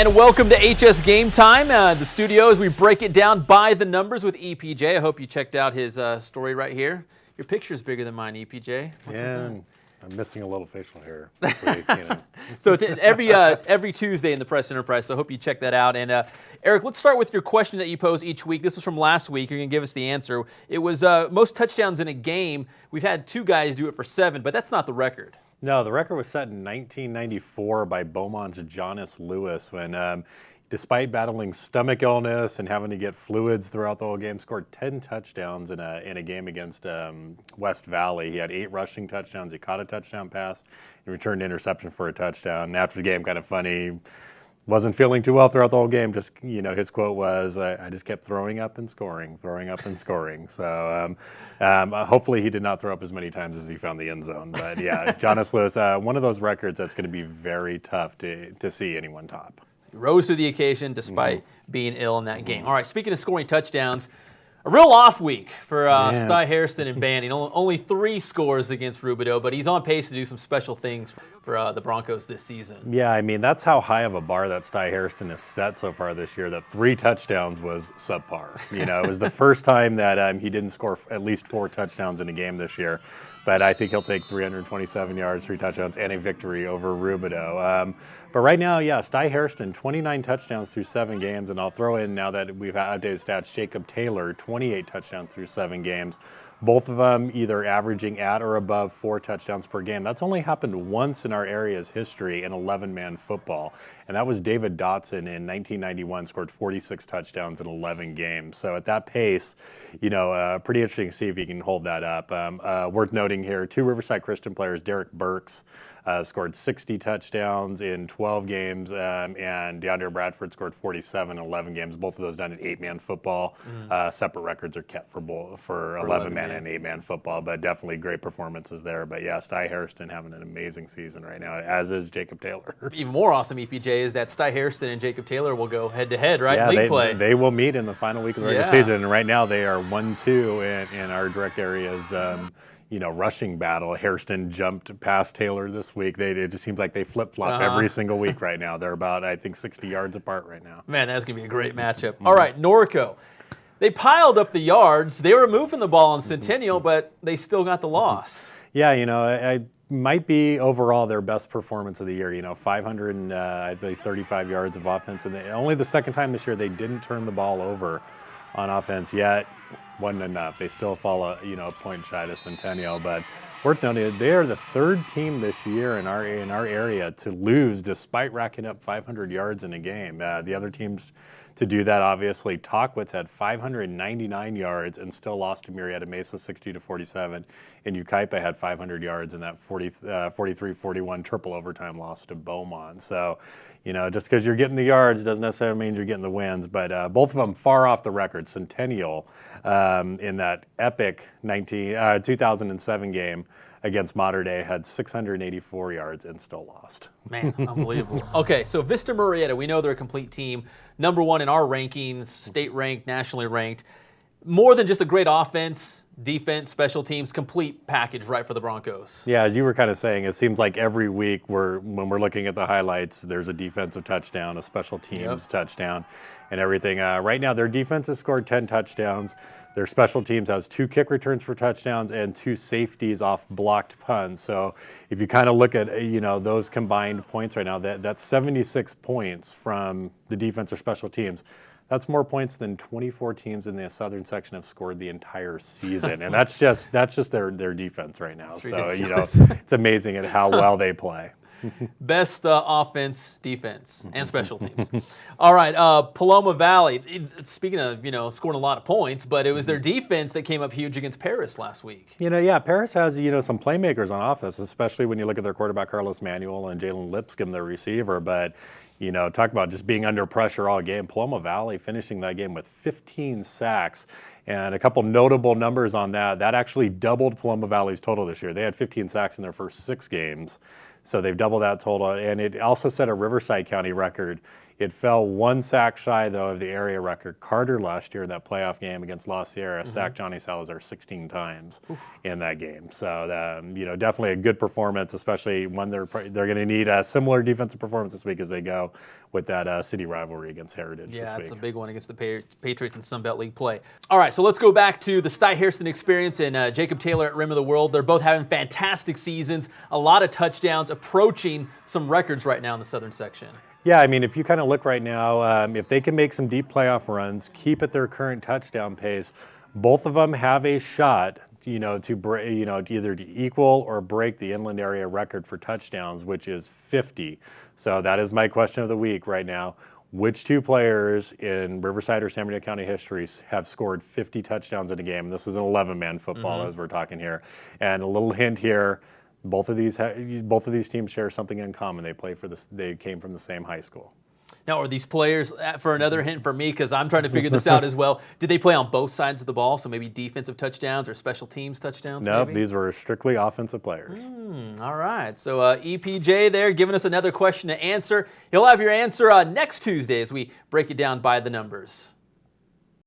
And welcome to HS Game Time, the studio as we break it down by the numbers with EPJ. I hope you checked out his story right here. Your picture's bigger than mine, EPJ. What's I'm missing a little facial hair this week, you know. So it's every Tuesday in the Press Enterprise, so I hope you check that out. And Eric, let's start with your question that you pose each week. This was from last week. You're going to give us the answer. It was most touchdowns in a game. We've had two guys do it for 7, but that's not the record. No, the record was set in 1994 by Beaumont's Jonas Lewis when, despite battling stomach illness and having to get fluids throughout the whole game, scored 10 touchdowns in a game against West Valley. He had 8 rushing touchdowns. He caught a touchdown pass and returned an interception for a touchdown. And after the game, kind of funny, wasn't feeling too well throughout the whole game. Just, you know, his quote was, I just kept throwing up and scoring. So hopefully he did not throw up as many times as he found the end zone. But yeah, Jonas Lewis, one of those records that's going to be very tough to see anyone top. He rose to the occasion despite being ill in that game. All right, speaking of scoring touchdowns, a real off week for Sty Hairston and Banning. Only 3 scores against Rubidoux, but he's on pace to do some special things for the Broncos this season. Yeah, I mean, that's how high of a bar that Sty Hairston has set so far this year, that 3 touchdowns was subpar. You know, it was the first time that he didn't score at least 4 touchdowns in a game this year. But I think he'll take 327 yards, 3 touchdowns, and a victory over Rubidoux. But right now, yeah, Sty Hairston, 29 touchdowns through 7 games. And I'll throw in, now that we've had updated stats, Jacob Taylor, 28 touchdowns through 7 games. Both of them either averaging at or above 4 touchdowns per game. That's only happened once in our area's history in 11-man football. And that was David Dotson in 1991, scored 46 touchdowns in 11 games. So at that pace, you know, pretty interesting to see if he can hold that up. Worth noting here, 2 Riverside Christian players, Derek Burks, scored 60 touchdowns in 12 games, and DeAndre Bradford scored 47 in 11 games. Both of those done in 8-man football. Separate records are kept for 11-man and 8-man football, but definitely great performances there. But yeah, Sty Hairston having an amazing season right now, as is Jacob Taylor. Even more awesome, EPJ, is that Sty Hairston and Jacob Taylor will go head-to-head, right? Yeah, League play. They will meet in the final week of the regular season, and right now they are 1-2 in our direct areas. You know, rushing battle. Hairston jumped past Taylor this week. It just seems like they flip-flop every single week right now. They're about, I think, 60 yards apart right now. Man, that's going to be a great matchup. All right, Norco. They piled up the yards. They were moving the ball on Centennial, but they still got the loss. Yeah, you know, I might be overall their best performance of the year. You know, 535 yards of offense. And only the second time this year they didn't turn the ball over on offense yet. Wasn't enough. They still fall a point shy to Centennial, but worth noting, they are the 3rd team this year in our area to lose despite racking up 500 yards in a game. The other teams to do that, obviously, Tahquitz had 599 yards and still lost to Murrieta Mesa 60-47, and Yucaipa had 500 yards in that 43-41 triple overtime loss to Beaumont. So, you know, just because you're getting the yards doesn't necessarily mean you're getting the wins, but both of them far off the record. Centennial in that epic 2007 game against Mater Dei had 684 yards and still lost. Man, unbelievable. Okay, so Vista Murrieta, we know they're a complete team. #1 in our rankings, state ranked, nationally ranked. More than just a great offense, defense, special teams, complete package, right, for the Broncos. Yeah, as you were kind of saying, it seems like every week when we're looking at the highlights, there's a defensive touchdown, a special teams touchdown, and everything. Right now, their defense has scored 10 touchdowns. Their special teams has 2 kick returns for touchdowns and 2 safeties off blocked punts. So if you kind of look at those combined points right now, that's 76 points from the defense or special teams. That's more points than 24 teams in the southern section have scored the entire season, and that's just their defense right now. So it's amazing at how well they play. Best offense, defense, and special teams. All right, Paloma Valley. Speaking of, scoring a lot of points, but it was their defense that came up huge against Perris last week. Perris has some playmakers on offense, especially when you look at their quarterback Carlos Manuel and Jalen Lipscomb, their receiver. But talk about just being under pressure all game. Paloma Valley finishing that game with 15 sacks. And a couple notable numbers on that. That actually doubled Paloma Valley's total this year. They had 15 sacks in their first 6 games. So they've doubled that total. And it also set a Riverside County record It fell 1 sack shy, though, of the area record. Carter last year in that playoff game against La Sierra sacked Johnny Salazar 16 times in that game. So, definitely a good performance, especially when they're going to need a similar defensive performance this week as they go with that city rivalry against Heritage this week. Yeah, it's a big one against the Patriots in Sun Belt League play. All right, so let's go back to the Sty Hairston experience and Jacob Taylor at Rim of the World. They're both having fantastic seasons, a lot of touchdowns, approaching some records right now in the Southern section. Yeah, I mean, if you kind of look right now, if they can make some deep playoff runs, keep at their current touchdown pace, both of them have a shot, to either to equal or break the inland area record for touchdowns, which is 50. So that is my question of the week right now. Which two players in Riverside or San Bernardino County history have scored 50 touchdowns in a game? This is an 11-man football as we're talking here. And a little hint here. Both of these teams share something in common. They came from the same high school. Now, are these players, for another hint for me, because I'm trying to figure this out as well, did they play on both sides of the ball? So maybe defensive touchdowns or special teams touchdowns? No, maybe? These were strictly offensive players. All right. So EPJ there giving us another question to answer. He'll have your answer next Tuesday as we break it down by the numbers.